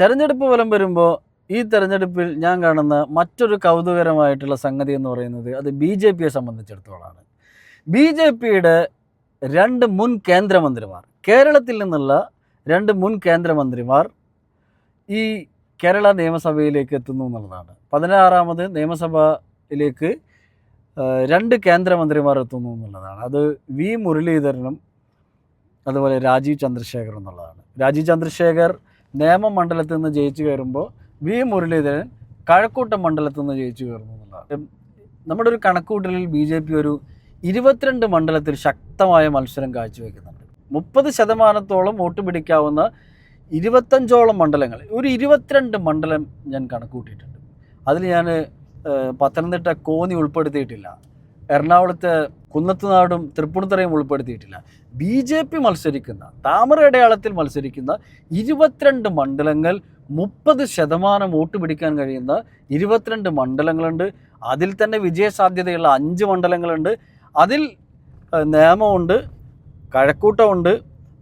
തെരഞ്ഞെടുപ്പ് ഫലം വരുമ്പോൾ ഈ തെരഞ്ഞെടുപ്പിൽ ഞാൻ കാണുന്ന മറ്റൊരു കൗതുകരമായിട്ടുള്ള സംഗതി എന്ന് പറയുന്നത് അത് BJP യെ സംബന്ധിച്ചിടത്തോളമാണ്. BJP-യുടെ 2 മുൻ കേന്ദ്രമന്ത്രിമാർ, കേരളത്തിൽ നിന്നുള്ള 2 മുൻ കേന്ദ്രമന്ത്രിമാർ ഈ കേരള നിയമസഭയിലേക്ക് എത്തുന്നു എന്നുള്ളതാണ്. 16ാമത് നിയമസഭയിലേക്ക് 2 കേന്ദ്രമന്ത്രിമാർ എത്തുന്നു എന്നുള്ളതാണ്. അത് വി മുരളീധരനും അതുപോലെ രാജീവ് ചന്ദ്രശേഖർ എന്നുള്ളതാണ്. രാജീവ് ചന്ദ്രശേഖർ നേമമണ്ഡലത്തിൽ നിന്ന് ജയിച്ചു കയറുമ്പോൾ വി മുരളീധരൻ കഴക്കൂട്ടം മണ്ഡലത്തിൽ നിന്ന് ജയിച്ചു കയറുന്നു എന്നുള്ളതാണ്. നമ്മുടെ ഒരു കണക്കൂട്ടലിൽ BJP ഒരു 22 മണ്ഡലത്തിൽ ശക്തമായ മത്സരം കാഴ്ചവെക്കുന്നുണ്ട്. 30% വോട്ട് പിടിക്കാവുന്ന 25ഓളം മണ്ഡലങ്ങൾ, ഒരു 22 മണ്ഡലം ഞാൻ കണക്കൂട്ടിയിട്ടുണ്ട്. അതിൽ ഞാൻ പത്തനംതിട്ട കോന്നി ഉൾപ്പെടുത്തിയിട്ടില്ല, എറണാകുളത്തെ കുന്നത്തുനാടും തൃപ്പൂണിത്തുറയും ഉൾപ്പെടുത്തിയിട്ടില്ല. BJP മത്സരിക്കുന്ന, താമര അടയാളത്തിൽ മത്സരിക്കുന്ന 22 മണ്ഡലങ്ങൾ, 30% വോട്ട് പിടിക്കാൻ കഴിയുന്ന 22 മണ്ഡലങ്ങളുണ്ട്. അതിൽ തന്നെ വിജയസാധ്യതയുള്ള 5 മണ്ഡലങ്ങളുണ്ട്. അതിൽ നേമമുണ്ട്, കഴക്കൂട്ടമുണ്ട്,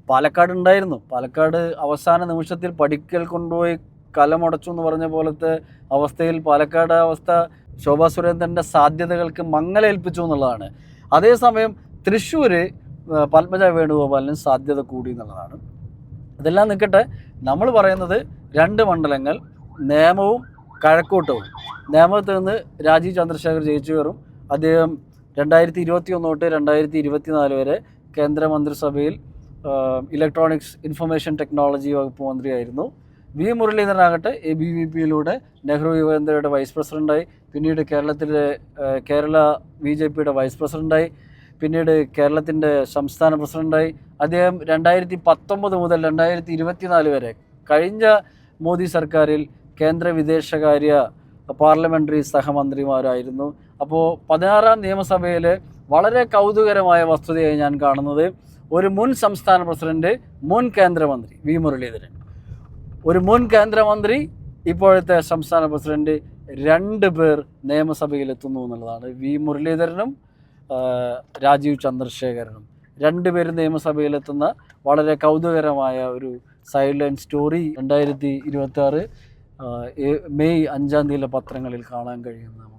പാലക്കാട് ഉണ്ടായിരുന്നു. പാലക്കാട് അവസാന നിമിഷത്തിൽ പടിക്കൽ കൊണ്ടുപോയി കലമുടച്ചു എന്ന് പറഞ്ഞ പോലത്തെ അവസ്ഥയിൽ പാലക്കാട് അവസ്ഥ ശോഭാ സുരേന്ദ്രൻ്റെ സാധ്യതകൾക്ക് മങ്ങലേൽപ്പിച്ചു എന്നുള്ളതാണ്. അതേസമയം തൃശ്ശൂർ പത്മജ വേണുഗോപാലിന് സാധ്യത കൂടി എന്നുള്ളതാണ്. ഇതെല്ലാം നിൽക്കട്ടെ, നമ്മൾ പറയുന്നത് 2 മണ്ഡലങ്ങൾ, നേമവും കഴക്കൂട്ടവും. നേമത്തിൽ നിന്ന് രാജീവ് ചന്ദ്രശേഖർ ജയിച്ചു കയറും. അദ്ദേഹം 2021 തൊട്ട് 2024 വരെ കേന്ദ്രമന്ത്രിസഭയിൽ ഇലക്ട്രോണിക്സ് ഇൻഫർമേഷൻ ടെക്നോളജി വകുപ്പ് മന്ത്രിയായിരുന്നു. വി മുരളീധരനാകട്ടെ ABVP-യിലൂടെ നെഹ്റു യുവകേന്ദ്രയുടെ വൈസ് പ്രസിഡൻ്റായി, പിന്നീട് കേരള BJP-യുടെ വൈസ് പ്രസിഡൻ്റായി, പിന്നീട് കേരളത്തിൻ്റെ സംസ്ഥാന പ്രസിഡൻ്റായി. അദ്ദേഹം 2019 മുതൽ 2024 വരെ കഴിഞ്ഞ മോദി സർക്കാരിൽ കേന്ദ്ര വിദേശകാര്യ പാർലമെൻ്ററി സഹമന്ത്രിമാരായിരുന്നു. അപ്പോൾ 16ാം നിയമസഭയിൽ വളരെ കൗതുകരമായ വസ്തുതയായി ഞാൻ കാണുന്നത് ഒരു മുൻ സംസ്ഥാന പ്രസിഡന്റ്, മുൻ കേന്ദ്രമന്ത്രി വി മുരളീധരൻ, ഒരു മുൻ കേന്ദ്രമന്ത്രി, ഇപ്പോഴത്തെ സംസ്ഥാന പ്രസിഡന്റ്, 2 പേർ നിയമസഭയിലെത്തുന്നു എന്നുള്ളതാണ്. വി മുരളീധരനും രാജീവ് ചന്ദ്രശേഖരനും 2 പേരും നിയമസഭയിലെത്തുന്ന വളരെ കൗതുകരമായ ഒരു സൈഡ് ലൈൻ സ്റ്റോറി 2026 മെയ് 5 പത്രങ്ങളിൽ കാണാൻ കഴിയുന്നതാണ്.